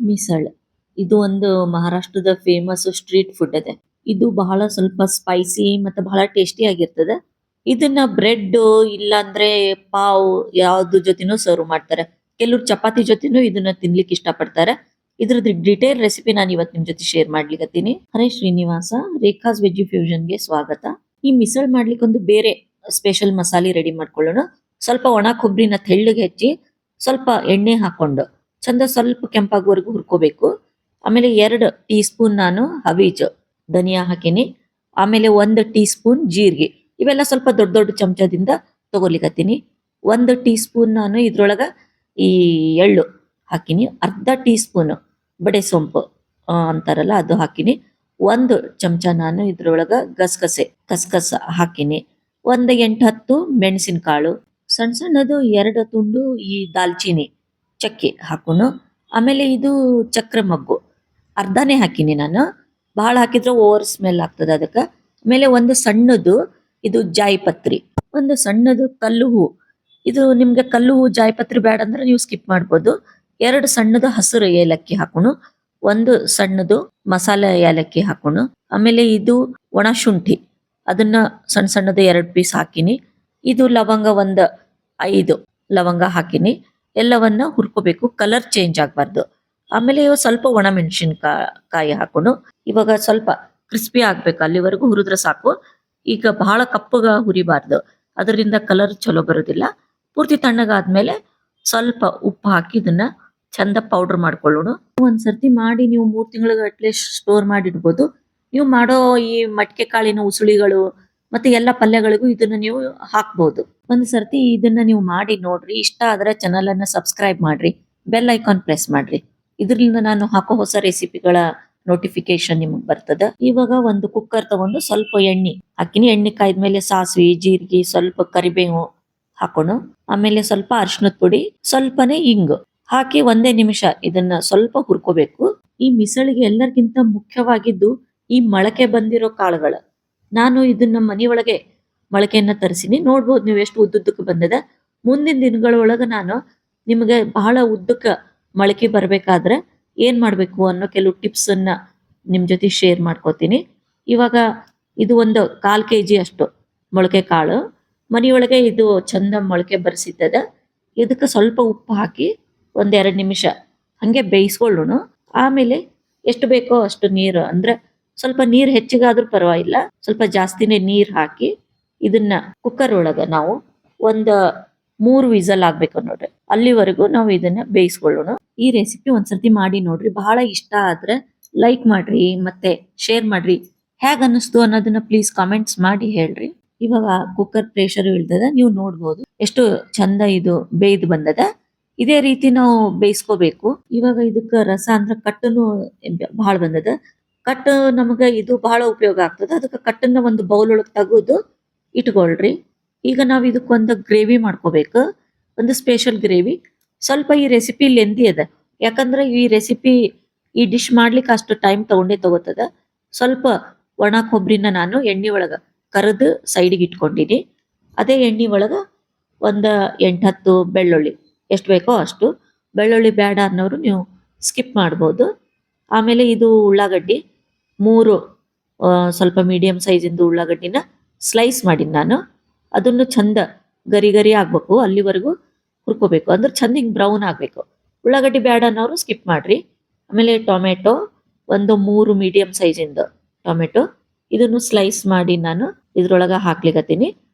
ಮಿಸಳ್ ಇದು ಒಂದು ಮಹಾರಾಷ್ಟ್ರದ ಫೇಮಸ್ ಸ್ಟ್ರೀಟ್ ಫುಡ್ ಅದೇ. ಇದು ಬಹಳ ಸ್ವಲ್ಪ ಸ್ಪೈಸಿ ಮತ್ತೆ ಬಹಳ ಟೇಸ್ಟಿ ಆಗಿರ್ತದೆ. ಇದನ್ನ ಬ್ರೆಡ್ ಇಲ್ಲಾಂದ್ರೆ ಪಾವ್ ಯಾವ್ದು ಜೊತೆನೂ ಸರ್ವ್ ಮಾಡ್ತಾರೆ. ಕೆಲವ್ರು ಚಪಾತಿ ಜೊತೆನೂ ಇದನ್ನ ತಿನ್ಲಿಕ್ಕೆ ಇಷ್ಟ ಪಡ್ತಾರೆ. ಇದ್ರದ್ದು ಡಿಟೇಲ್ ರೆಸಿಪಿ ನಾನು ಇವತ್ತು ನಿಮ್ ಜೊತೆ ಶೇರ್ ಮಾಡ್ಲಿಕತ್ತೀನಿ. ಹರೇ ಶ್ರೀನಿವಾಸ, ರೇಖಾಸ್ ವೆಜ್ ಫ್ಯೂಷನ್ಗೆ ಸ್ವಾಗತ. ಈ ಮಿಸಳ್ ಮಾಡ್ಲಿಕ್ಕೆ ಒಂದು ಬೇರೆ ಸ್ಪೆಷಲ್ ಮಸಾಲೆ ರೆಡಿ ಮಾಡ್ಕೊಳ್ಳೋಣ. ಸ್ವಲ್ಪ ಒಣ ಕೊಬ್ಬರಿನ ತೆಳ್ಳಗೆ ಹೆಚ್ಚಿ ಸ್ವಲ್ಪ ಎಣ್ಣೆ ಹಾಕೊಂಡು ಚಂದ ಸ್ವಲ್ಪ ಕೆಂಪಾಗುವರೆಗೂ ಹುರ್ಕೋಬೇಕು. ಆಮೇಲೆ 2 ಟೀ ಸ್ಪೂನ್ ನಾನು ಹವೀಜ್ ಧನಿಯಾ ಹಾಕಿನಿ. ಆಮೇಲೆ 1 ಟೀ ಸ್ಪೂನ್ ಜೀರಿಗೆ. ಇವೆಲ್ಲ ಸ್ವಲ್ಪ ದೊಡ್ಡ ದೊಡ್ಡ ಚಮಚದಿಂದ ತಗೊಲಿಕತ್ತೀನಿ. 1 ಟೀ ಸ್ಪೂನ್ ನಾನು ಇದ್ರೊಳಗ ಈ ಎಳ್ಳು ಹಾಕಿನಿ. ಅರ್ಧ ಟೀ ಸ್ಪೂನ್ ಬಡೆ ಸೊಂಪು ಅಂತಾರಲ್ಲ ಅದು ಹಾಕಿನಿ. 1 ಚಮಚ ನಾನು ಇದ್ರೊಳಗ ಕಸ್ಕಸ ಹಾಕಿನಿ. 1 8-10 ಮೆಣಸಿನಕಾಳು, ಸಣ್ಣ ಸಣ್ಣದು 2 ತುಂಡು ಈ ದಾಲ್ಚಿನ್ನಿ ಚಕ್ಕೆ ಹಾಕೋನು. ಆಮೇಲೆ ಇದು ಚಕ್ರ ಮಗ್ಗು ಅರ್ಧನೇ ಹಾಕಿನಿ ನಾನು. ಬಹಳ ಹಾಕಿದ್ರೆ ಓವರ್ ಸ್ಮೆಲ್ ಆಗ್ತದೆ ಅದಕ್ಕೆ. ಆಮೇಲೆ 1 ಸಣ್ಣದು ಇದು ಜಾಯಿಪತ್ರಿ, 1 ಸಣ್ಣದು ಕಲ್ಲು ಹೂ. ಇದು ನಿಮ್ಗೆ ಕಲ್ಲು ಹೂ ಜಾಯಿಪತ್ರಿ ಬೇಡ ಅಂದ್ರೆ ನೀವು ಸ್ಕಿಪ್ ಮಾಡ್ಬೋದು. 2 ಸಣ್ಣದು ಹಸಿರು ಏಲಕ್ಕಿ ಹಾಕೋನು. 1 ಸಣ್ಣದು ಮಸಾಲೆ ಏಲಕ್ಕಿ ಹಾಕೋನು. ಆಮೇಲೆ ಇದು ಒಣ ಶುಂಠಿ, ಅದನ್ನ ಸಣ್ಣ ಸಣ್ಣದು 2 ಪೀಸ್ ಹಾಕಿನಿ. ಇದು ಲವಂಗ 5 ಲವಂಗ ಹಾಕಿನಿ. ಎಲ್ಲವನ್ನ ಹುರ್ಕೋಬೇಕು, ಕಲರ್ ಚೇಂಜ್ ಆಗ್ಬಾರ್ದು. ಆಮೇಲೆ ಸ್ವಲ್ಪ ಒಣ ಮೆಣಸಿನಕಾಯಿ ಹಾಕೊಂಡು ಇವಾಗ ಸ್ವಲ್ಪ ಕ್ರಿಸ್ಪಿ ಆಗ್ಬೇಕು, ಅಲ್ಲಿವರೆಗೂ ಹುರಿದ್ರೆ ಸಾಕು. ಈಗ ಬಹಳ ಕಪ್ಪಗ ಹುರಿಬಾರ್ದು, ಅದರಿಂದ ಕಲರ್ ಚಲೋ ಬರೋದಿಲ್ಲ. ಪೂರ್ತಿ ತಣ್ಣಗಾದ್ಮೇಲೆ ಸ್ವಲ್ಪ ಉಪ್ಪು ಹಾಕಿ ಇದನ್ನ ಚಂದ ಪೌಡರ್ ಮಾಡ್ಕೊಳ್ಳೋಣ. ಒಂದ್ಸರ್ತಿ ಮಾಡಿ ನೀವು 3 ತಿಂಗಳಿಗೆ ಸ್ಟೋರ್ ಮಾಡಿಡ್ಬೋದು. ನೀವು ಮಾಡೋ ಈ ಮಟ್ಕೆ ಕಾಳಿನ ಉಸುಳಿಗಳು ಮತ್ತೆ ಎಲ್ಲ ಪಲ್ಯಗಳಿಗೂ ಇದನ್ನ ನೀವು ಹಾಕ್ಬಹುದು. ಒಂದ್ ಸರ್ತಿ ಇದನ್ನ ನೀವು ಮಾಡಿ ನೋಡ್ರಿ. ಇಷ್ಟ ಆದ್ರೆ ಚಾನಲ್ ಅನ್ನ ಸಬ್ಸ್ಕ್ರೈಬ್ ಮಾಡ್ರಿ, ಬೆಲ್ ಐಕಾನ್ ಪ್ರೆಸ್ ಮಾಡ್ರಿ. ಇದರಿಂದ ನಾನು ಹಾಕೋ ಹೊಸ ರೆಸಿಪಿಗಳ ನೋಟಿಫಿಕೇಶನ್ ನಿಮಗೆ ಬರ್ತದ. ಇವಾಗ ಒಂದು ಕುಕ್ಕರ್ ತಗೊಂಡು ಸ್ವಲ್ಪ ಎಣ್ಣೆ ಹಾಕಿನಿ. ಎಣ್ಣೆ ಕಾಯ್ದ್ಮೇಲೆ ಸಾಸಿವೆ, ಜೀರಿಗೆ, ಸ್ವಲ್ಪ ಕರಿಬೇವು ಹಾಕೋಣ. ಆಮೇಲೆ ಸ್ವಲ್ಪ ಅರಿಶಿನದ ಪುಡಿ, ಸ್ವಲ್ಪನೇ ಹಿಂಗು ಹಾಕಿ 1 ನಿಮಿಷ ಇದನ್ನ ಸ್ವಲ್ಪ ಹುರ್ಕೋಬೇಕು. ಈ ಮಿಸಳಿಗೆ ಎಲ್ಲರಿಗಿಂತ ಮುಖ್ಯವಾಗಿದ್ದು ಈ ಮೊಳಕೆ ಬಂದಿರೋ ಕಾಳುಗಳು. ನಾನು ಇದನ್ನ ಮನೆಯೊಳಗೆ ಮೊಳಕೆಯನ್ನ ತರಿಸಿನಿ. ನೋಡ್ಬೋದು ನೀವು ಎಷ್ಟು ಉದ್ದುದ್ದಕ್ಕೆ ಬಂದಿದೆ. ಮುಂದಿನ ದಿನಗಳೊಳಗೆ ನಾನು ನಿಮಗೆ ಬಹಳ ಉದ್ದಕ್ಕೆ ಮೊಳಕೆ ಬರ್ಬೇಕಾದ್ರೆ ಏನ್ ಮಾಡ್ಬೇಕು ಅನ್ನೋ ಕೆಲವು ಟಿಪ್ಸ್ ಅನ್ನ ನಿಮ್ ಜೊತೆ ಶೇರ್ ಮಾಡ್ಕೋತೀನಿ. ಇವಾಗ ಇದು 1/4 kg ಅಷ್ಟು ಮೊಳಕೆ ಕಾಳು ಮನೆಯೊಳಗೆ ಇದು ಚಂದ ಮೊಳಕೆ ಬರ್ಸಿದ್ದದ. ಇದಕ್ಕೆ ಸ್ವಲ್ಪ ಉಪ್ಪು ಹಾಕಿ 1-2 ನಿಮಿಷ ಹಂಗೆ ಬೇಯಿಸ್ಕೊಳ್ಳೋಣ. ಆಮೇಲೆ ಎಷ್ಟು ಬೇಕೋ ಅಷ್ಟು ನೀರು, ಅಂದ್ರೆ ಸ್ವಲ್ಪ ನೀರು ಹೆಚ್ಚಿಗಾದ್ರೂ ಪರವಾಗಿಲ್ಲ, ಸ್ವಲ್ಪ ಜಾಸ್ತಿನೇ ನೀರ್ ಹಾಕಿ ಇದನ್ನ ಕುಕ್ಕರ್ ಒಳಗ ನಾವು 3 ವಿಸಲ್ ಆಗ್ಬೇಕು ನೋಡ್ರಿ, ಅಲ್ಲಿವರೆಗೂ ನಾವು ಇದನ್ನ ಬೇಯಿಸ್ಕೊಳ್ಳೋಣ. ಈ ರೆಸಿಪಿ ಒಂದ್ಸರ್ತಿ ಮಾಡಿ ನೋಡ್ರಿ. ಬಹಳ ಇಷ್ಟ ಆದ್ರೆ ಲೈಕ್ ಮಾಡ್ರಿ ಮತ್ತೆ ಶೇರ್ ಮಾಡ್ರಿ. ಹೇಗ್ ಅನ್ನಿಸ್ತು ಅನ್ನೋದನ್ನ ಪ್ಲೀಸ್ ಕಾಮೆಂಟ್ಸ್ ಮಾಡಿ ಹೇಳ್ರಿ. ಇವಾಗ ಕುಕ್ಕರ್ ಪ್ರೆಷರ್ ಇಳ್ದದ, ನೀವು ನೋಡ್ಬೋದು ಎಷ್ಟು ಚಂದ ಇದು ಬೇಯ್ದು ಬಂದದ. ಇದೇ ರೀತಿ ನಾವು ಬೇಯಿಸ್ಕೋಬೇಕು. ಇವಾಗ ಇದಕ್ಕ ರಸ ಅಂದ್ರೆ ಕಟ್ಟನು ಬಹಳ ಬಂದದ. ಕಟ್ಟು ನಮಗ ಇದು ಬಹಳ ಉಪಯೋಗ ಆಗ್ತದೆ. ಅದಕ್ಕೆ ಕಟ್ಟನ್ನ ಒಂದು ಬೌಲ್ ಒಳಗೆ ತೆಗೆದು ಇಟ್ಕೊಳ್ರಿ. ಈಗ ನಾವು ಇದಕ್ಕೊಂದು ಗ್ರೇವಿ ಮಾಡ್ಕೋಬೇಕು, ಒಂದು ಸ್ಪೆಷಲ್ ಗ್ರೇವಿ. ಸ್ವಲ್ಪ ಈ ರೆಸಿಪಿ ಲೆಂದಿ ಅದ, ಯಾಕಂದ್ರೆ ಈ ರೆಸಿಪಿ ಈ ಡಿಶ್ ಮಾಡ್ಲಿಕ್ಕೆ ಅಷ್ಟು ಟೈಮ್ ತಗೋತದ. ಸ್ವಲ್ಪ ಒಣ ಕೊಬ್ಬರಿನ ನಾನು ಎಣ್ಣೆ ಒಳಗ ಕರೆದು ಸೈಡಿಗೆ ಇಟ್ಕೊಂಡಿನಿ. ಅದೇ ಎಣ್ಣೆ ಒಳಗ 8-10 ಬೆಳ್ಳುಳ್ಳಿ, ಎಷ್ಟು ಬೇಕೋ ಅಷ್ಟು. ಬೆಳ್ಳುಳ್ಳಿ ಬೇಡ ಅನ್ನೋರು ನೀವು ಸ್ಕಿಪ್ ಮಾಡ್ಬೋದು. ಆಮೇಲೆ ಇದು ಉಳ್ಳಾಗಡ್ಡಿ 3 ಸ್ವಲ್ಪ ಮೀಡಿಯಂ ಸೈಜಿಂದು ಉಳ್ಳಾಗಡ್ಡಿನ ಸ್ಲೈಸ್ ಮಾಡೀನಿ ನಾನು. ಅದನ್ನು ಚಂದ ಗರಿ ಗರಿ ಆಗ್ಬೇಕು, ಅಲ್ಲಿವರೆಗೂ ಹುರ್ಕೋಬೇಕು. ಅಂದ್ರೆ ಚಂದ ಹಿಂಗೆ ಬ್ರೌನ್ ಆಗ್ಬೇಕು. ಉಳ್ಳಾಗಡ್ಡಿ ಬೇಡ ಅನ್ನೋರು ಸ್ಕಿಪ್ ಮಾಡ್ರಿ. ಆಮೇಲೆ ಟೊಮೆಟೊ 3 ಮೀಡಿಯಂ ಸೈಜಿಂದು ಟೊಮೆಟೊ, ಇದನ್ನು ಸ್ಲೈಸ್ ಮಾಡಿ ನಾನು ಇದ್ರೊಳಗ ಹಾಕ್ಲಿಕತ್ತೀನಿ.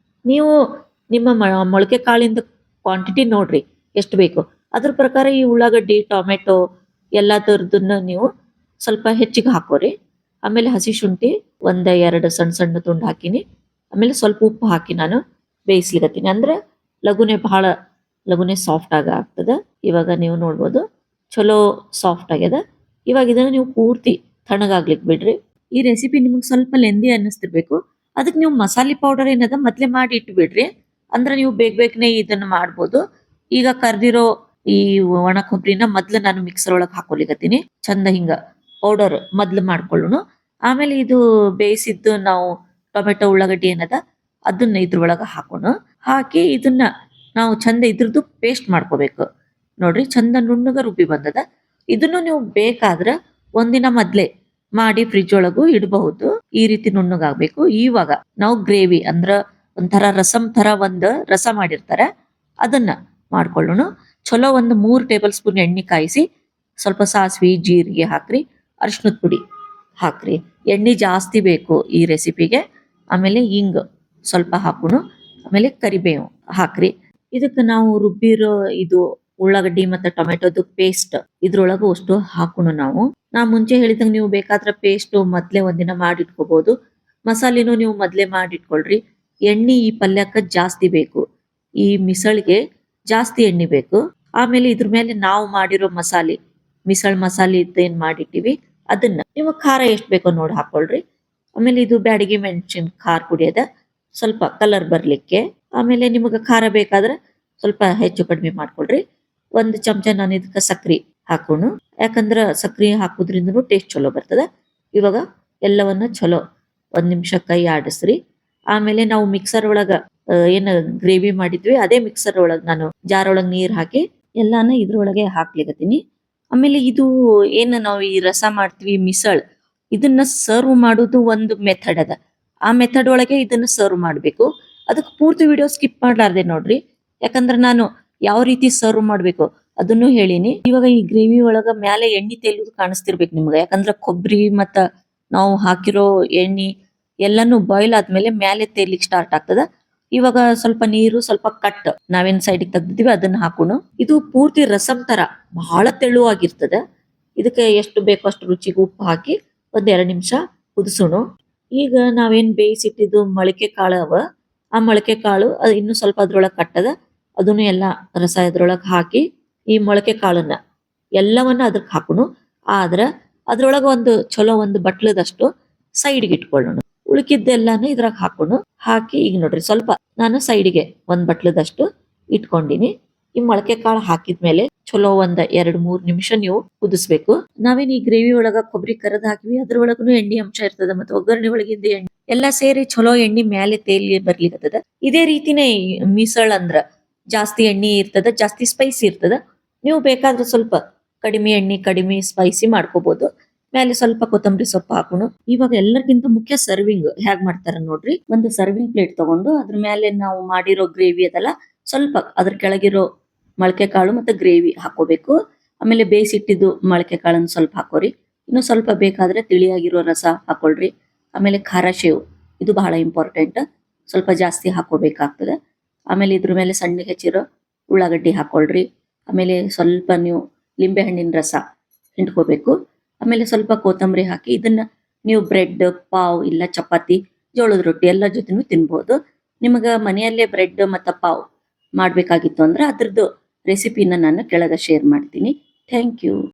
ನೀವು ನಿಮ್ಮ ಮೊಳಕೆ ಕಾಳಿಂದ ಕ್ವಾಂಟಿಟಿ ನೋಡ್ರಿ ಎಷ್ಟು ಬೇಕು, ಅದ್ರ ಪ್ರಕಾರ ಈ ಉಳ್ಳಾಗಡ್ಡಿ ಟೊಮೆಟೊ ಎಲ್ಲ ತರದನ್ನ ನೀವು ಸ್ವಲ್ಪ ಹೆಚ್ಚಿಗೆ ಹಾಕೋರಿ. ಆಮೇಲೆ ಹಸಿ ಶುಂಠಿ 1-2 ಸಣ್ಣ ಸಣ್ಣ ತುಂಡು ಹಾಕಿನಿ. ಆಮೇಲೆ ಸ್ವಲ್ಪ ಉಪ್ಪು ಹಾಕಿ ನಾನು ಬೇಯಿಸ್ಲಿಕತ್ತೀನಿ. ಅಂದ್ರೆ ಬಹಳ ಲಘುನೆ ಸಾಫ್ಟ್ ಆಗ್ತದ. ಇವಾಗ ನೀವು ನೋಡ್ಬೋದು ಚಲೋ ಸಾಫ್ಟ್ ಆಗ್ಯದ. ಇವಾಗ ಇದನ್ನ ನೀವು ಪೂರ್ತಿ ತಣ್ಣಗಾಗ್ಲಿಕ್ಕೆ ಬಿಡ್ರಿ. ಈ ರೆಸಿಪಿ ನಿಮಗೆ ಸ್ವಲ್ಪ ಲೆಂದಿ ಅನ್ನಿಸ್ತಿರ್ಬೇಕು, ಅದಕ್ಕೆ ನೀವು ಮಸಾಲೆ ಪೌಡರ್ ಏನದ ಮೊದ್ಲೇ ಮಾಡಿ ಇಟ್ಟು ಬಿಡ್ರಿ. ಅಂದ್ರೆ ನೀವು ಬೇಗನೆ ಇದನ್ನ ಮಾಡ್ಬೋದು. ಈಗ ಕರ್ದಿರೋ ಈ ಒಣ ಕೊಬ್ಬರಿನ ಮೊದ್ಲು ನಾನು ಮಿಕ್ಸರ್ ಒಳಗೆ ಹಾಕೊಲಿಕತ್ತೀನಿ. ಚಂದ ಹಿಂಗ ಪೌಡರ್ ಮೊದ್ಲು ಮಾಡ್ಕೊಳ್ಳೋಣ. ಆಮೇಲೆ ಇದು ಬೇಯಿಸಿದ್ದು ನಾವು ಟೊಮೆಟೊ ಉಳ್ಳಾಗಡ್ಡಿ ಏನದ ಅದನ್ನ ಇದ್ರೊಳಗ ಹಾಕಿ ಇದನ್ನ ನಾವು ಚಂದ ಇದ್ರದ್ದು ಪೇಸ್ಟ್ ಮಾಡ್ಕೋಬೇಕು. ನೋಡ್ರಿ ಚಂದ ನುಣ್ಣಗ ರುಬ್ಬಿ ಬಂದದ. ಇದನ್ನು ನೀವು ಬೇಕಾದ್ರೆ ಒಂದಿನ ಮೊದ್ಲೇ ಮಾಡಿ ಫ್ರಿಜ್ ಒಳಗೂ ಇಡಬಹುದು. ಈ ರೀತಿ ನುಣ್ಣಗಾಗ್ಬೇಕು. ಇವಾಗ ನಾವು ಗ್ರೇವಿ ಅಂದ್ರ ಒಂಥರ ರಸಂ ತರ ಒಂದ್ ರಸ ಮಾಡಿರ್ತಾರೆ ಅದನ್ನ ಮಾಡ್ಕೊಳ್ಳೋಣ. ಚಲೋ ಒಂದು 3 ಟೇಬಲ್ ಸ್ಪೂನ್ ಎಣ್ಣೆ ಕಾಯಿಸಿ ಸ್ವಲ್ಪ ಸಾಸಿವೆ ಜೀರಿಗೆ ಹಾಕ್ರಿ, ಅರಿಶಿನದ ಪುಡಿ ಹಾಕ್ರಿ. ಎಣ್ಣೆ ಜಾಸ್ತಿ ಬೇಕು ಈ ರೆಸಿಪಿಗೆ. ಆಮೇಲೆ ಹಿಂಗ್ ಸ್ವಲ್ಪ ಹಾಕೋಣ. ಆಮೇಲೆ ಕರಿಬೇವು ಹಾಕ್ರಿ. ಇದಕ್ಕೆ ನಾವು ರುಬ್ಬಿರೋ ಇದು ಉಳ್ಳಾಗಡ್ಡಿ ಮತ್ತೆ ಟೊಮೆಟೊದು ಪೇಸ್ಟ್ ಇದ್ರೊಳಗ ಅಷ್ಟು ಹಾಕೋಣ ನಾವು. ನಾ ಮುಂಚೆ ಹೇಳಿದಂಗ ನೀವು ಬೇಕಾದ್ರೆ ಪೇಸ್ಟ್ ಮೊದ್ಲೇ ಒಂದಿನ ಮಾಡಿಟ್ಕೋಬಹುದು. ಮಸಾಲೆನೂ ನೀವು ಮೊದ್ಲೇ ಮಾಡಿಟ್ಕೊಳ್ರಿ. ಎಣ್ಣೆ ಈ ಪಲ್ಯಕ್ಕ ಜಾಸ್ತಿ ಬೇಕು. ಈ ಮಿಸಳ್ಗೆ ಜಾಸ್ತಿ ಎಣ್ಣೆ ಬೇಕು. ಆಮೇಲೆ ಇದ್ರ ಮೇಲೆ ನಾವು ಮಾಡಿರೋ ಮಸಾಲೆ ಮಿಸಳ್ ಮಸಾಲೆ ಏನ್ ಮಾಡಿಟ್ಟಿವಿ ಅದನ್ನ ನೀವು ಖಾರ ಎಷ್ಟು ಬೇಕೋ ನೋಡಿ ಹಾಕೊಳ್ರಿ. ಆಮೇಲೆ ಇದು ಬ್ಯಾಡಗಿ ಮೆಣಸಿನ ಖಾರ ಪುಡಿ ಅದ ಸ್ವಲ್ಪ ಕಲರ್ ಬರ್ಲಿಕ್ಕೆ. ಆಮೇಲೆ ನಿಮಗೆ ಖಾರ ಬೇಕಾದ್ರೆ ಸ್ವಲ್ಪ ಹೆಚ್ಚು ಕಡಿಮೆ ಮಾಡ್ಕೊಳ್ರಿ. 1 ಚಮಚ ನಾನು ಇದಕ್ಕೆ ಸಕ್ರಿ ಹಾಕೋಣ. ಯಾಕಂದ್ರ ಸಕ್ರಿ ಹಾಕೋದ್ರಿಂದನೂ ಟೇಸ್ಟ್ ಚಲೋ ಬರ್ತದ. ಇವಾಗ ಎಲ್ಲವನ್ನ ಚಲೋ 1 ನಿಮಿಷ ಕೈ ಆಡಿಸ್ರಿ. ಆಮೇಲೆ ನಾವು ಮಿಕ್ಸರ್ ಒಳಗ ಏನ್ ಗ್ರೇವಿ ಮಾಡಿದ್ವಿ ಅದೇ ಮಿಕ್ಸರ್ ಒಳಗ ನಾನು ಜಾರ್ ಒಳಗ್ ನೀರ್ ಹಾಕಿ ಎಲ್ಲಾನ ಇದ್ರೊಳಗೆ ಹಾಕ್ಲಿಕತ್ತೀನಿ. ಆಮೇಲೆ ಇದು ಏನ್ ನಾವು ಈ ರಸ ಮಾಡ್ತೀವಿ ಮಿಸಳ್ ಇದನ್ನ ಸರ್ವ್ ಮಾಡೋದು ಒಂದು ಮೆಥಡ್ ಅದ. ಆ ಮೆಥಡ್ ಒಳಗೆ ಇದನ್ನ ಸರ್ವ್ ಮಾಡ್ಬೇಕು. ಅದಕ್ಕೆ ಪೂರ್ತಿ ವಿಡಿಯೋ ಸ್ಕಿಪ್ ಮಾಡ್ಲಾರ್ದೆ ನೋಡ್ರಿ. ಯಾಕಂದ್ರೆ ನಾನು ಯಾವ ರೀತಿ ಸರ್ವ್ ಮಾಡ್ಬೇಕು ಅದನ್ನು ಹೇಳಿನಿ. ಇವಾಗ ಈ ಗ್ರೇವಿ ಒಳಗ ಮ್ಯಾಲೆ ಎಣ್ಣೆ ತೇಲುದು ಕಾಣಿಸ್ತಿರ್ಬೇಕು ನಿಮ್ಗೆ. ಯಾಕಂದ್ರೆ ಕೊಬ್ಬರಿ ಮತ್ತ ನಾವು ಹಾಕಿರೋ ಎಣ್ಣೆ ಎಲ್ಲಾನು ಬಾಯ್ಲ್ ಆದ್ಮೇಲೆ ಮ್ಯಾಲೆ ತೇಲಿಕ್ ಸ್ಟಾರ್ಟ್ ಆಗ್ತದ. ಇವಾಗ ಸ್ವಲ್ಪ ನೀರು ಸ್ವಲ್ಪ ಕಟ್ ನಾವೇನ್ ಸೈಡಿಗೆ ತೆಗ್ದಿದೀವಿ ಅದನ್ನ ಹಾಕೋಣ. ಇದು ಪೂರ್ತಿ ರಸಂ ತರ ಬಹಳ ತೆಳುವಾಗಿರ್ತದೆ. ಇದಕ್ಕೆ ಎಷ್ಟು ಬೇಕೋ ಅಷ್ಟು ರುಚಿಗೆ ಉಪ್ಪು ಹಾಕಿ 1-2 ನಿಮಿಷ ಕುದಿಸೋಣ. ಈಗ ನಾವೇನ್ ಬೇಯಿಸಿಟ್ಟಿದ್ದು ಮೊಳಕೆ ಕಾಳು ಅವ ಆ ಮೊಳಕೆ ಕಾಳು ಇನ್ನು ಸ್ವಲ್ಪ ಅದ್ರೊಳಗೆ ಕಟ್ಟದ ಅದನ್ನು ಎಲ್ಲ ರಸ ಇದ್ರೊಳಗೆ ಹಾಕಿ ಈ ಮೊಳಕೆ ಕಾಳನ್ನ ಎಲ್ಲವನ್ನ ಅದಕ್ಕೆ ಹಾಕೋಣ. ಆದ್ರ ಅದ್ರೊಳಗ ಒಂದು ಚಲೋ ಒಂದು ಬಟ್ಲದಷ್ಟು ಸೈಡ್ಗೆ ಇಟ್ಕೊಳ್ಳೋಣ. ಉಳ್ಕಿದ್ದೆಲ್ಲಾನು ಇದ್ರಾಗ ಹಾಕೋಣ. ಹಾಕಿ ಈಗ ನೋಡ್ರಿ ಸ್ವಲ್ಪ ನಾನು ಸೈಡ್ಗೆ 1 ಬಟ್ಲದಷ್ಟು ಇಟ್ಕೊಂಡಿನಿ. ಈ ಮೊಳಕೆ ಕಾಳು ಹಾಕಿದ್ಮೇಲೆ ಚಲೋ 1-2-3 ನಿಮಿಷ ನೀವು ಕುದಿಸ್ಬೇಕು. ನಾವೇನ್ ಈ ಗ್ರೇವಿ ಒಳಗ ಕೊಬ್ಬರಿ ಕರದ್ ಹಾಕಿವಿ ಅದ್ರೊಳಗನು ಎಣ್ಣೆ ಅಂಶ ಇರ್ತದ ಮತ್ತೆ ಒಗ್ಗರಣೆ ಒಳಗಿಂದ ಎಣ್ಣೆ ಎಲ್ಲಾ ಸೇರಿ ಚಲೋ ಎಣ್ಣೆ ಮ್ಯಾಲೆ ತೇಲಿ ಬರ್ಲಿಕತ್ತದ. ಇದೇ ರೀತಿನೇ ಮಿಸಳ್ ಅಂದ್ರ ಜಾಸ್ತಿ ಎಣ್ಣೆ ಇರ್ತದ, ಜಾಸ್ತಿ ಸ್ಪೈಸಿ ಇರ್ತದ. ನೀವು ಬೇಕಾದ್ರೆ ಸ್ವಲ್ಪ ಕಡಿಮೆ ಎಣ್ಣೆ ಕಡಿಮೆ ಸ್ಪೈಸಿ ಮಾಡ್ಕೋಬಹುದು. ಮೇಲೆ ಸ್ವಲ್ಪ ಕೊತ್ತಂಬರಿ ಸೊಪ್ಪು ಹಾಕೋಣ. ಇವಾಗ ಎಲ್ಲರಿಗಿಂತ ಮುಖ್ಯ ಸರ್ವಿಂಗ್ ಹೇಗ್ ಮಾಡ್ತಾರ ನೋಡ್ರಿ. ಒಂದು ಸರ್ವಿಂಗ್ ಪ್ಲೇಟ್ ತಗೊಂಡು ಅದ್ರ ಮೇಲೆ ನಾವು ಮಾಡಿರೋ ಗ್ರೇವಿ ಅದಲ್ಲ ಸ್ವಲ್ಪ ಅದ್ರ ಕೆಳಗಿರೋ ಮೊಳಕೆ ಕಾಳು ಮತ್ತೆ ಗ್ರೇವಿ ಹಾಕೋಬೇಕು. ಆಮೇಲೆ ಬೇಯಿಸಿಟ್ಟಿದ್ದು ಮೊಳಕೆ ಕಾಳನ್ನ ಸ್ವಲ್ಪ ಹಾಕೋರಿ. ಇನ್ನು ಸ್ವಲ್ಪ ಬೇಕಾದ್ರೆ ತಿಳಿಯಾಗಿರೋ ರಸ ಹಾಕೊಳ್ರಿ. ಆಮೇಲೆ ಖಾರ ಶೇವ್ ಇದು ಬಹಳ ಇಂಪಾರ್ಟೆಂಟ್, ಸ್ವಲ್ಪ ಜಾಸ್ತಿ ಹಾಕೋಬೇಕಾಗ್ತದೆ. ಆಮೇಲೆ ಇದ್ರ ಮೇಲೆ ಸಣ್ಣಗೆ ಹೆಚ್ಚಿರೋ ಉಳ್ಳಾಗಡ್ಡಿ ಹಾಕೊಳ್ರಿ. ಆಮೇಲೆ ಸ್ವಲ್ಪ ನೀವು ಲಿಂಬೆ ಹಣ್ಣಿನ ರಸ ಹಿಂಡ್ಕೋಬೇಕು. ಆಮೇಲೆ ಸ್ವಲ್ಪ ಕೊತ್ತಂಬರಿ ಹಾಕಿ ಇದನ್ನ ನೀವು ಬ್ರೆಡ್ ಪಾವ್ ಇಲ್ಲ ಚಪಾತಿ ಜೋಳದ ರೊಟ್ಟಿ ಎಲ್ಲ ಜೊತೆನೂ ತಿನ್ಬಹುದು. ನಿಮಗ ಮನೆಯಲ್ಲೇ ಬ್ರೆಡ್ ಮತ್ತು ಪಾವ್ ಮಾಡ್ಬೇಕಾಗಿತ್ತು ಅಂದ್ರೆ ಅದ್ರದ್ದು ರೆಸಿಪಿನ ನಾನು ಕೆಳಗೆ ಶೇರ್ ಮಾಡ್ತೀನಿ. Thank you.